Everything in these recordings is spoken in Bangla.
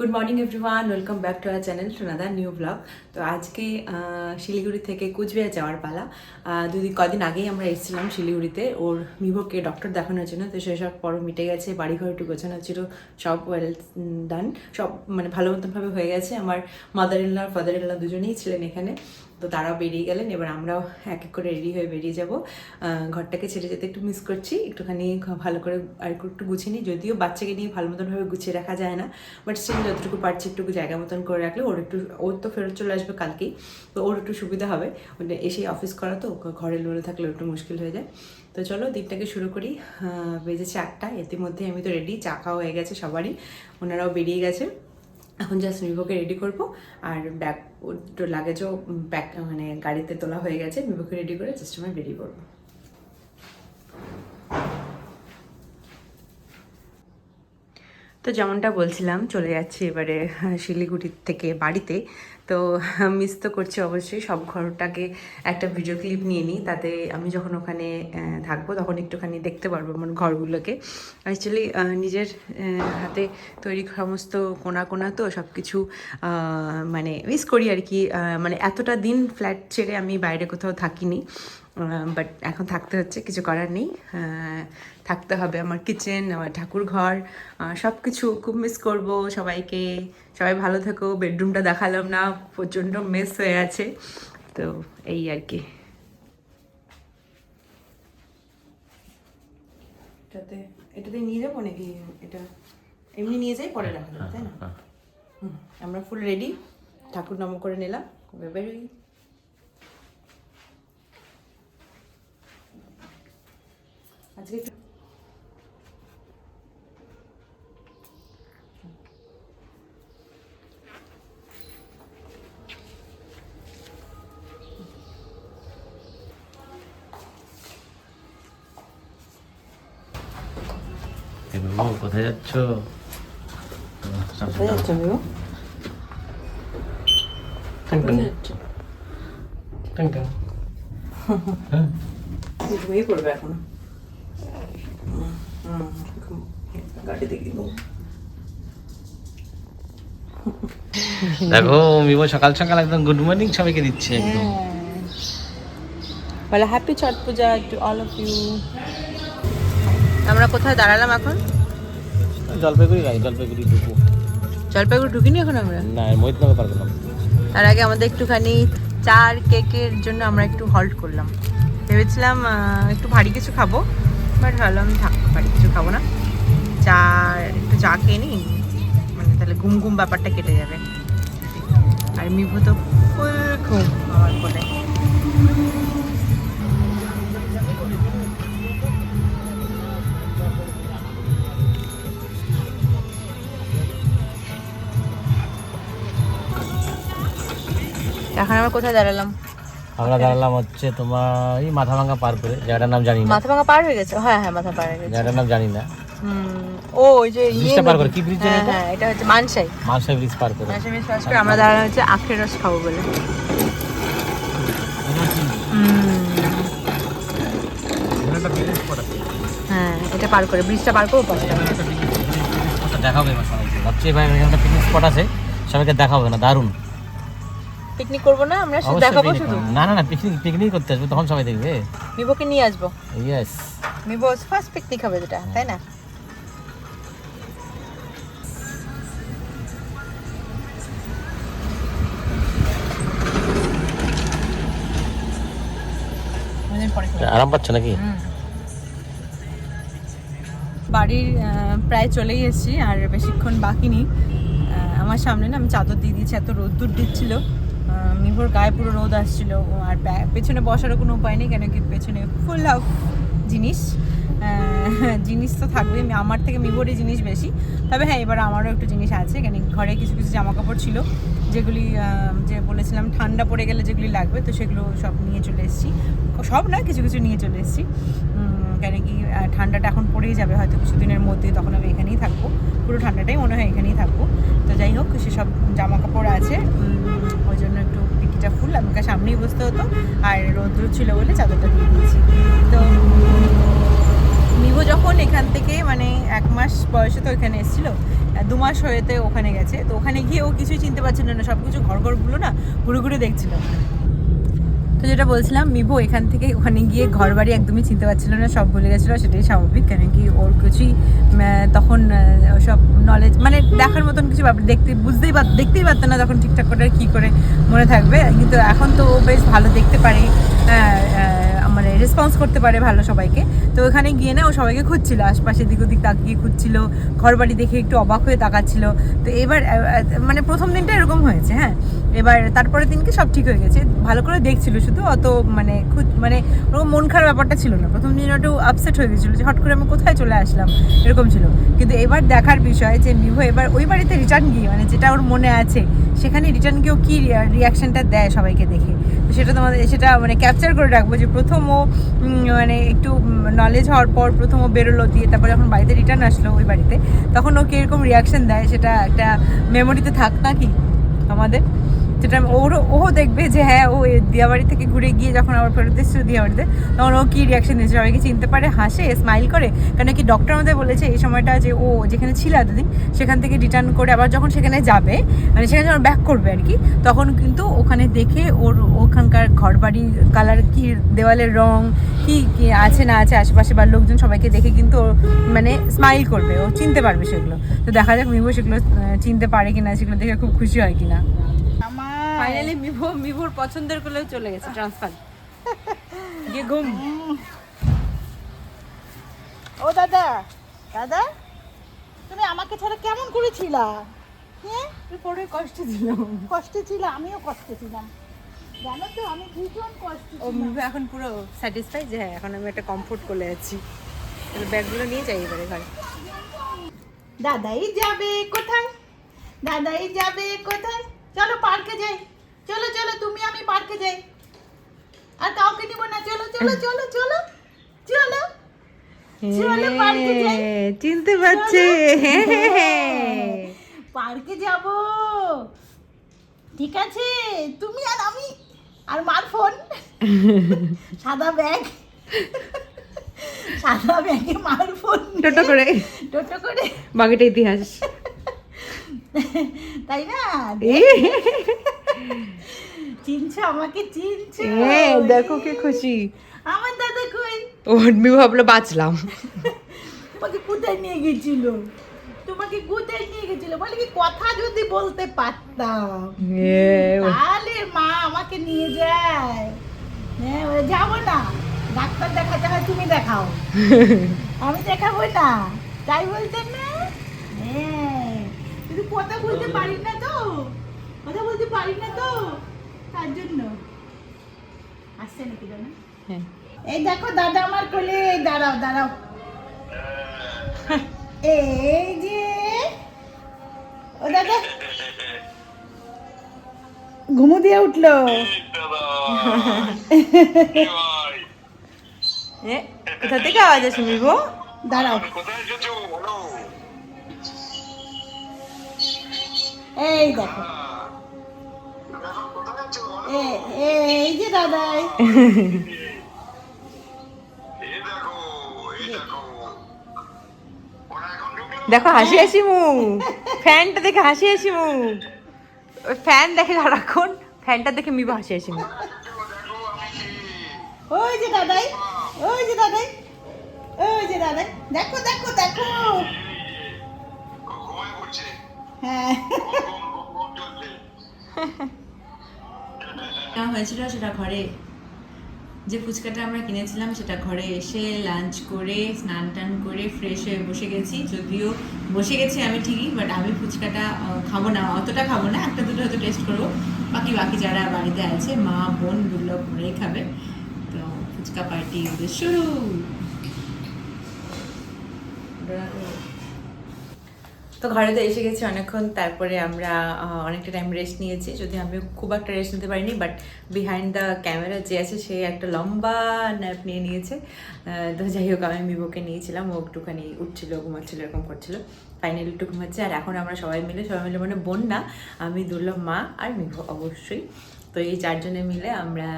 Good morning everyone, welcome back to our channel সোনাদার নিউ ব্লগ। তো আজকে শিলিগুড়ি থেকে কুচবিহার যাওয়ার পালা। কদিন আগেই আমরা এসেছিলাম শিলিগুড়িতে ওর মিভোকে ডক্টর দেখানোর জন্য। তো সেসব পর্ব মিটে গেছে, বাড়িঘর একটু গোছানো ছিল, সব ওয়েল ডান, সব মানে ভালো মতনভাবে হয়ে গেছে। আমার mother in law father in law দুজনেই ছিলেন এখানে, তো তারাও বেরিয়ে গেলেন। এবার আমরাও এক এক করে রেডি হয়ে বেরিয়ে যাব। ঘরটাকে ছেড়ে যেতে একটু মিস করছি, একটুখানি ভালো করে আর একটু গুছিয়ে নিই। যদিও বাচ্চাকে নিয়ে ভালো মতনভাবে গুছিয়ে রাখা যায় না, বাট স্টিল যতটুকু পারছি একটু জায়গা মতন করে রাখলে ওর তো ফেরত চলে আসবে কালকেই, তো ওর একটু সুবিধা হবে। এসেই অফিস করা তো, ঘরে লোলে থাকলে একটু মুশকিল হয়ে যায়। তো চলো দিনটাকে শুরু করি। বেজেছে 8টা, ইতিমধ্যে আমি তো রেডি, চা খাওয়া হয়ে গেছে সবারই, ওনারাও বেরিয়ে গেছে। এখন জাস্ট মিভোকে রেডি করবো, আর ব্যাগ লাগেজও ব্যাগ মানে গাড়িতে তোলা হয়ে গেছে। মিভোকে রেডি করে জাস্ট আমি বেরিয়ে পড়বো। তো যেমনটা বলছিলাম, চলে যাচ্ছি এবারে শিলিগুড়ি থেকে বাড়িতে। তো মিস তো করছি অবশ্যই, সব ঘরটাকে একটা ভিডিও ক্লিপ নিয়ে নিই, তাতে আমি যখন ওখানে থাকবো তখন একটুখানি দেখতে পারবো আমার ঘরগুলোকে। অ্যাকচুয়ালি নিজের হাতে তৈরি সমস্ত কোনা কোনা তো সব কিছু মানে মিস করি আর কি। মানে এতটা দিন ফ্ল্যাট ছেড়ে আমি বাইরে কোথাও থাকিনি, বাট এখন থাকতে হচ্ছে, কিছু করার নেই। থাকতে হবে আমার কিচেন, আমার ঠাকুর ঘর, সব কিছু খুব মিস করবো সবাইকে। সবাই ভালো থেকো। বেডরুমটা দেখালাম না, প্রচণ্ড মেস হয়ে আছে, তো এই আর কি। এটাতে নিয়ে যাবো নাকি? এটা এমনি নিয়ে যাই, পরে রাখা যাবে, তাই না? আমরা ফুল রেডি, ঠাকুর নাম করে নিলাম, বেরোই। আজকে কোথায় যাচ্ছ? ঘুমিয়ে পড়বে এখন, গাড়িতে গিয়ে। দেখো মিমো সকাল সকাল একদম গুড মর্নিং সবাইকে দিচ্ছে একদম। বলে happy Chhath Puja to all of you. আমরা কোথায় দাঁড়ালাম এখন? জলপাইগুড়ি গাড়ি, জলপাইগুড়ি ঢুকবো। জলপাইগুড়ি ঢুকিনি এখন আমরা? না, মহিতনগর পার করলাম। তার আগে আমাদের একটুখানি চা আর কেকের জন্য আমরা একটু হল্ট করলাম। ভেবেছিলাম একটু ভারী কিছু খাবো, বাট ভাবলাম থাক, ভারী কিছু খাবো না, চা একটু চা খেয়ে নিই, মানে তাহলে ঘুম ঘুম ব্যাপারটা কেটে যাবে। আর মিভু তো ফুল ঘুম আমার কোলে। এখন আমরা কোথায় দাঁড়ালাম? আমরা দাঁড়ালাম হচ্ছে তোমার এই মাথাভাঙা পার করে, জায়গাটার নাম জানি না। মাথাভাঙা পার হয়ে গেছে? হ্যাঁ হ্যাঁ, মাথা পার হয়ে গেছে, জায়গাটার নাম জানি না। ও ওই যে ব্রিজটা পার করে, কি ব্রিজ জানি এটা? হ্যাঁ, এটা হচ্ছে মানসাই ব্রিজ পার করে। মানসাই ব্রিজ পার করে আমরা দাঁড়ানো হচ্ছে আখের রস খাবো বলে। হ্যাঁ, এটা পার করে, ব্রিজটা পার করবো পাশে দেখাবে সবাইকে, ভাবছি ভাই এখানে পিকনিক স্পট আছে, সবাইকে দেখাবে না? দারুণ। পিকনিক করবো না আমরা, শুধু দেখাবো শুধু? না না না, পিকনিক করতে আসবে, তখন সবাই দেখবে। মিভোকে নিয়ে আসবো। ইয়েস, মিভো ফার্স্ট পিকনিক হবে যেটা, তাই না? আরাম পাচ্ছ নাকি? বাড়ির প্রায় চলেই এসেছি, আর বেশিক্ষণ বাকি নেই। আমার সামনে না আমি চাদর দিয়ে দিয়েছি, এত রোদ্দুর দিচ্ছিল, মিভোর গায়ে পুরো রোদ আসছিল। আর পেছনে বসারও কোনো উপায় নেই, কেন কি পেছনে ফুল অফ জিনিস জিনিস তো থাকবে, আমার থেকে মিভোরই জিনিস বেশি। তবে হ্যাঁ, এবার আমারও একটু জিনিস আছে, কেন ঘরে কিছু কিছু জামা কাপড় ছিল যেগুলি যে বলেছিলাম ঠান্ডা পড়ে গেলে যেগুলি লাগবে, তো সেগুলো সব নিয়ে চলে এসেছি। সব না, কিছু কিছু নিয়ে চলে এসেছি, কেন কি ঠান্ডাটা এখন পড়েই যাবে হয়তো কিছুদিনের মধ্যে, তখন আমি এখানেই থাকবো, পুরো ঠান্ডাটাই মনে হয় এখানেই থাকবো। তো যাই হোক, সেসব জামা কাপড় আছে, ওই জন্য একটু পিকটা ফুল আমাকে সামনেই বসতে হতো, আর রৌদ্র ছিল বলে চাদরটা দিয়ে দিয়েছি। তো মিভো যখন এখান থেকে মানে 1 মাস বয়সে তো ওখানে এসেছিলো, 2 মাস হয়েতে ওখানে গেছে। তো ওখানে গিয়ে ও কিছুই চিনতে পারছিল না, সব কিছু ঘরগুলো না ঘুরে ঘুরে দেখছিল। তো যেটা বলছিলাম, মিভো এখান থেকে ওখানে গিয়ে ঘর বাড়ি একদমই চিনতে পারছিল না, সব ভুলে গেছিলো। সেটাই স্বাভাবিক, কেন কি ওর কিছুই তখন সব নলেজ মানে দেখার মতন কিছু দেখতেই পারতো না তখন ঠিকঠাক করে কী করে মনে থাকবে। কিন্তু এখন তো ও বেশ ভালো দেখতে পারে, মানে রেসপন্স করতে পারে ভালো সবাইকে। তো ওখানে গিয়ে না ও সবাইকে খুঁজছিল, আশপাশে দিক ওদিক তাকিয়ে খুঁজছিল, ঘর বাড়ি দেখে একটু অবাক হয়ে তাকাচ্ছিল। তো এবার মানে প্রথম দিনটা এরকম হয়েছে, হ্যাঁ। এবার তারপরের দিনকে সব ঠিক হয়ে গেছে, ভালো করে দেখছিল, শুধু অত মানে মানে ওরকম মন খারাপ ব্যাপারটা ছিল না। প্রথম দিন একটু আপসেট হয়ে গেছিলো যে হট করে আমি কোথায় চলে আসলাম, এরকম ছিল। কিন্তু এবার দেখার বিষয় যে মিভো এবার ওই বাড়িতে রিটার্ন গিয়ে মানে যেটা ওর মনে আছে সেখানে রিটার্ন গিয়েও কী রিয়াকশানটা দেয় সবাইকে দেখে, তো সেটা মানে ক্যাপচার করে রাখবো। যে প্রথম ও মানে একটু নলেজ হওয়ার পর প্রথম ও বেরোলো, দিয়ে তারপরে যখন বাড়িতে রিটার্ন আসলো ওই বাড়িতে, তখন ও কীরকম রিয়াকশান দেয় সেটা একটা মেমোরিতে থাক নাকি আমাদের। যেটা ও দেখবে যে হ্যাঁ ও দিয়াবাড়ি থেকে ঘুরে গিয়ে যখন আবার ফেরত এসেছিল দিয়াবাড়িতে, তখন ও কী রিয়াকশন দিয়েছে, সবাইকে চিনতে পারে, হাসে, স্মাইল করে। কেন কি ডক্টর আমাদের বলেছে এই সময়টা যে ও যেখানে ছিল এতদিন সেখান থেকে রিটার্ন করে আবার যখন সেখানে যাবে, মানে সেখানে যখন ব্যাক করবে আর কি, তখন কিন্তু ওখানে দেখে ওখানকার ঘর বাড়ির কালার, কি দেওয়ালের রং কি আছে না আছে আশেপাশে বা লোকজন সবাইকে দেখে কিন্তু ও মানে স্মাইল করবে, ও চিনতে পারবে সেগুলো। তো দেখা যাক মিভো সেগুলো চিনতে পারে কিনা, সেগুলো দেখে খুব খুশি হয় কিনা। ফাইনালি মিভোর পছন্দের করলেও চলে গেছে ট্রান্সফার গিয়ে ঘুম। ও দাদা, দাদা তুমি আমাকে ছাড়া কেমন করেছিলা? হ্যাঁ পরে কষ্ট ছিল, কষ্টে ছিল, আমিও কষ্টে ছিলাম, জানো তো আমি ভীষণ কষ্ট ও মিভো এখন পুরো স্যাটিসফাই যে হ্যাঁ এখন আমি একটা কমফোর্ট করে আছি। ব্যাগগুলো নিয়ে যাই এবারে ঘরে। দাদাই যাবে কোথায়, দাদাই যাবে কোথায়, চলো পার্কে যাই, চলো চলো তুমি আমি পার্কে যাই, আর কাউকে নিব না, চলো চলো চলো চলো চলো চলো পার্কে যাই, চিনতে পারছে, পার্কে যাব, ঠিক আছে? তুমি আর আমি আর মার ফোন, সাদা ব্যাগ, সাদা ব্যাগে মার ফোন, টোটো করে বাকিটা ইতিহাস, তাই না? চিনছো আমাকে, চিনছো? দেখো কি খুশি আমার দাদা কই? ওর মিভো ভাবলো বাঁচলাম। তোমাকে কোথায় নিয়ে গেছিল, তোমাকে কোথায় নিয়ে গেছিল? বলে কি কথা যদি বলতে পারতাম তাহলে মা আমাকে নিয়ে যায়। হ্যাঁ যাবো না, ডাক্তার দেখাতে হয় তুমি দেখাও, আমি দেখাবো না, তাই বলতেন না? হ্যাঁ কিন্তু কথা বলতে পারি না তো, কথা বলতে পারি না তো, তার জন্য আসছে নাকি জানো? হ্যাঁ এই দেখো দাদা আমার কোলে, দাঁড়াও দাঁড়াও, এই যে ও দাদা ঘুমু দিয়ে উঠলো। কোথা থেকে আওয়াজ আসে মিভো? দাঁড়াও, এই দেখো, এই যে দাদাই, দেখো হাসি হাসি মুখ, ফ্যানটা দেখে হাসি হাসি মুখ, ফ্যান দেখে সারাক্ষণ, ফ্যানটা দেখে মিভো হাসি হাসি মুখ। ওই যে দাদাই, ওই যে দাদাই, ওই যে দাদাই, দেখো দেখো দেখো, হ্যাঁ হয়েছিল সেটা ঘরে, যে ফুচকাটা আমরা কিনেছিলাম সেটা ঘরে এসে লাঞ্চ করে স্নান টান করে ফ্রেশ হয়ে বসে গেছি। যদিও বসে গেছি আমি ঠিকই, বাট আমি ফুচকাটা খাবো না, অতটা খাবো না, একটা দুটো হয়তো টেস্ট করবো। বাকি যারা বাড়িতে আছে মা বোন দুর্লভ ঘরেই খাবে। তো ফুচকা পার্টি ওদের শুরু। তো ঘরে তো এসে গেছি অনেকক্ষণ, তারপরে আমরা অনেকটা টাইম রেস্ট নিয়েছি, যদি আমি খুব একটা রেস্ট নিতে পারিনি, বাট বিহাইন্ড দ্য ক্যামেরা যে আছে সে একটা লম্বা ন্যাপ নিয়ে নিয়েছে। তো যাই হোক আমি মিভোকে নিয়েছিলাম, ও একটুখানি উঠছিল ঘুমাচ্ছিল এরকম করছিল, ফাইনালি একটু ঘুমাচ্ছে। আর এখন আমরা সবাই মিলে মানে বোন না, আমি দুর্লভ, মা আর মিভো অবশ্যই। তো তো এই চারজনে মিলে আমরা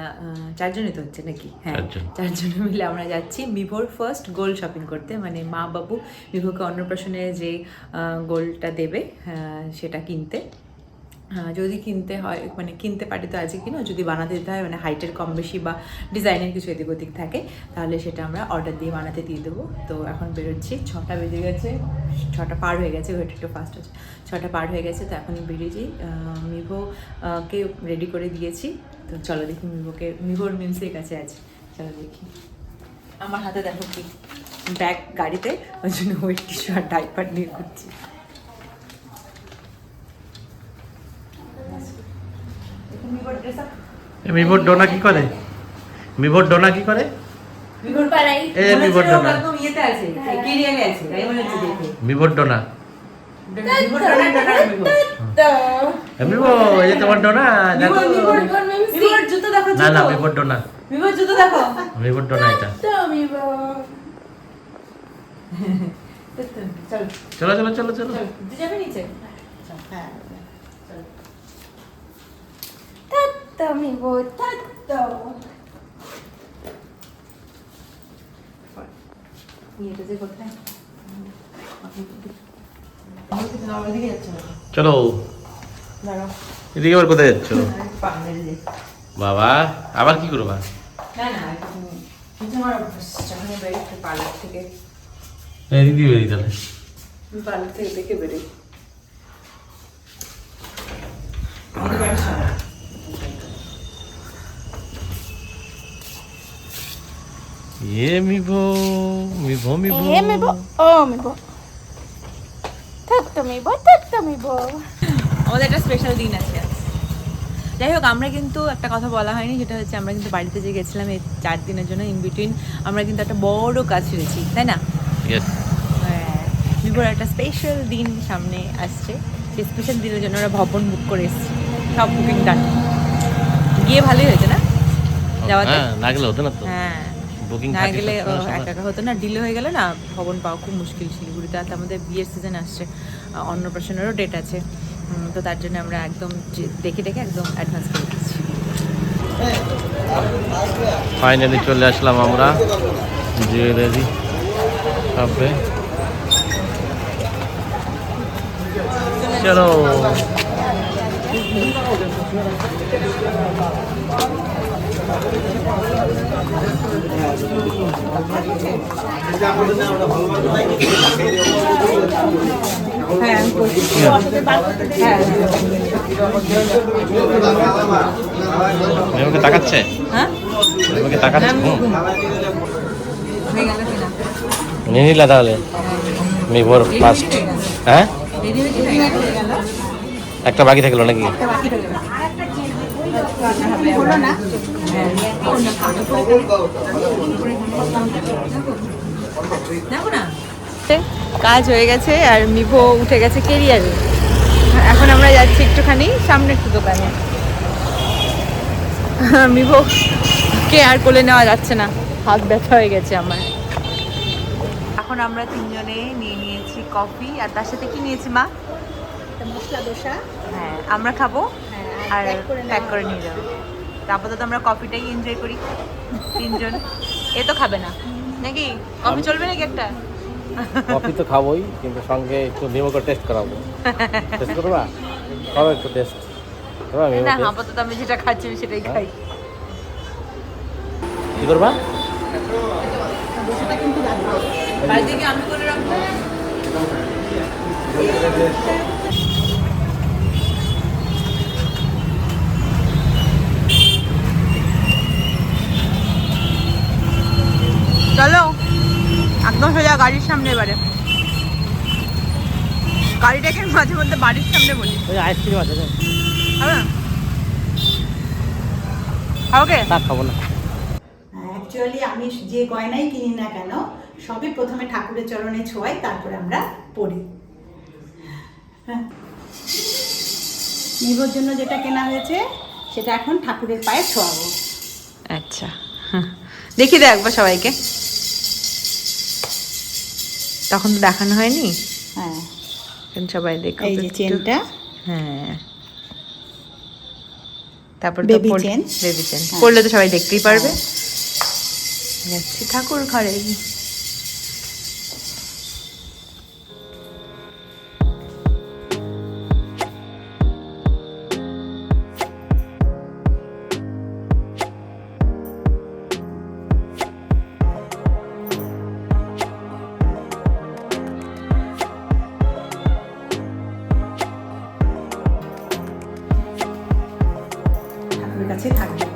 চারজনই তো হচ্ছে নাকি, হ্যাঁ চারজন। চারজনে মিলে আমরা যাচ্ছি মিভোর ফার্স্ট গোল্ড শপিং করতে, মানে মা বাবু মিভোকে অন্নপ্রাশনে যে গোল্ডটা দেবে সেটা কিনতে। যদি কিনতে হয় মানে কিনতে পারি তো আজকে কিনো, যদি বানাতে দিতে হয় মানে হাইটের কম বেশি বা ডিজাইনের কিছু এদিক ওদিক থাকে তাহলে সেটা আমরা অর্ডার দিয়ে বানাতে দিয়ে দেবো। তো এখন বেরোচ্ছি, 6টা বেজে গেছে, 6টা পার হয়ে গেছে, ওইটা একটু ফাস্ট আছে, 6টা পার হয়ে গেছে। তো এখন বেরিয়েছি, মিভোকে রেডি করে দিয়েছি। তো চলো দেখি মিভোর মিমসের কাছে আছে, চলো দেখি। আমার হাতে দেখো কি ব্যাগ গাড়িতে, ওই জন্য ওয়েট টিস্যু আর ডাইপার নিয়ে ঘুরছি। মিভোর ডোনা কি করে? মিভোর ডোনা কি করে? মিভোর পাড়াই এ মিভোর ডোনা, একদম ইয়েতে আছে, কেরিয়ারে আছে, তাই মনে হচ্ছে দেখে। মিভোর ডোনা, মিভোর ডোনা মিভো। মিভো এই যে তোমার ডোনা দেখো। মিভোর জুতো দেখো, না না জুতো। মিভোর ডোনা, মিভোর জুতো দেখো। মিভোর ডোনা এটা। চলো চলো চলো চলো চলো। তুই যাবে নিচে? হ্যাঁ নিয়েতে যে কোথায়? চলো দাঁড়াও, এদিকে আবার কোথায় যাচ্ছ? পা মেরে দে। বাবা আবার কি করবা? না না, কিন্তু আমার যখন বেরিয়ে পার্লার থেকে, এদিক দিয়ে বেরিয়ে তাহলে। পার্লার থেকে দেখে বেরিয়ে মিভো মিভো মিভো আমাদের একটা স্পেশাল দিন আছে আজ। যাই হোক, আমরা কিন্তু একটা কথা বলা হয়নি, সেটা হচ্ছে আমরা কিন্তু বাড়িতে যে গেছিলাম এই 4 দিনের জন্য, ইন বিটুইন আমরা কিন্তু একটা বড় কাজ ফেলেছি, তাই না? ইয়েস। বিভোর একটা স্পেশাল দিন সামনে আসছে, সেই স্পেশাল দিনের জন্য ওরা ভবন বুক করে এসেছি, সব বুকিং ডান। গিয়ে ভালোই হয়েছে না যাওয়াতে? হ্যাঁ না গেলে হতো না তো, হ্যাঁ, বুকিং না গেলে একা হতো না, ডিলে হয়ে গেলে না ভবন পাওয়া খুব মুশকিল শিলিগুড়িতে। আর আমাদের বিয়ের সিজন আসছে, অন্নপ্রাশনেরও ডেট আছে, তো তার জন্য আমরা একদম দেখে দেখে একদম অ্যাডভান্স করে দিচ্ছি। ফাইনালি চলে আসলাম আমরা জুয়েলারি শপে। চলো হ্যাঁ আমি করছি। আমাকে তাকাচ্ছে, হ্যাঁ আমাকে তাকাচ্ছে। হয়ে গেল কিনা? নিয়ে নিলা তাহলে মিভোর ফার্স্ট। হ্যাঁ রেডি হয়ে গেল, একটা বাকি থাকলো নাকি? বাকি রয়ে গেল। হলো না দেখো না, কাজ হয়ে গেছে আর মিভো উঠে গেছে কেরিয়ারে। এখন আমরা যাচ্ছি একটুখানি সামনে একটু দোকানে। মিভো কে আর কোলে নেওয়া যাচ্ছে না, হাত ব্যথা হয়ে গেছে আমার। এখন আমরা 3 জনে নিয়ে নিয়েছি কফি, আর তার সাথে কি নিয়েছি মা? মশলা দোসা। হ্যাঁ আমরা খাবো আর প্যাক করে নেওয়া নিয়ে যাবো। আপাতত আমরা কফিটাই এনজয় করি 3 জন। এ তো খাবে না নাকি? কফি চলবে নাকি একটা? কফি তো খাবোই, কিন্তু সঙ্গে একটু মিভোকে টেস্ট করাবো। টেস্ট করবা? করো একটু টেস্ট করবা মিভো না, টেস্ট। আপাতত আমি যেটা খাচ্ছি আমি সেটাই খাই। কি করবা? বাড়ি থেকে আমি করে রাখবো। চলো একদম সোজা গাড়ির সামনে, এবারে গাড়িটাকে মাঝে মধ্যে বাড়ির সামনে বলি। ওই আইসক্রিম আছে তো, হবে না? ওকে না খাবো না। অ্যাকচুয়ালি আমি যে গয়নাই কিনি না কেন সবই প্রথমে ঠাকুরের চরণে ছোঁয়াই, তারপরে আমরা পড়ি। হ্যাঁ, নিভোর জন্য যেটা কেনা হয়েছে সেটা এখন ঠাকুরের পায়ে ছোঁয়াবো। আচ্ছা, দেখি দে একবার সবাইকে, তখন তো দেখানো হয়নি। হ্যাঁ, সবাই দেখো এই যে চেনটা। হ্যাঁ তারপর Baby chain। বেবি চেন পড়লে তো সবাই দেখতেই পারবে। যাচ্ছি ঠাকুর ঘরে। ঠাকুরের কাছে থাকবে।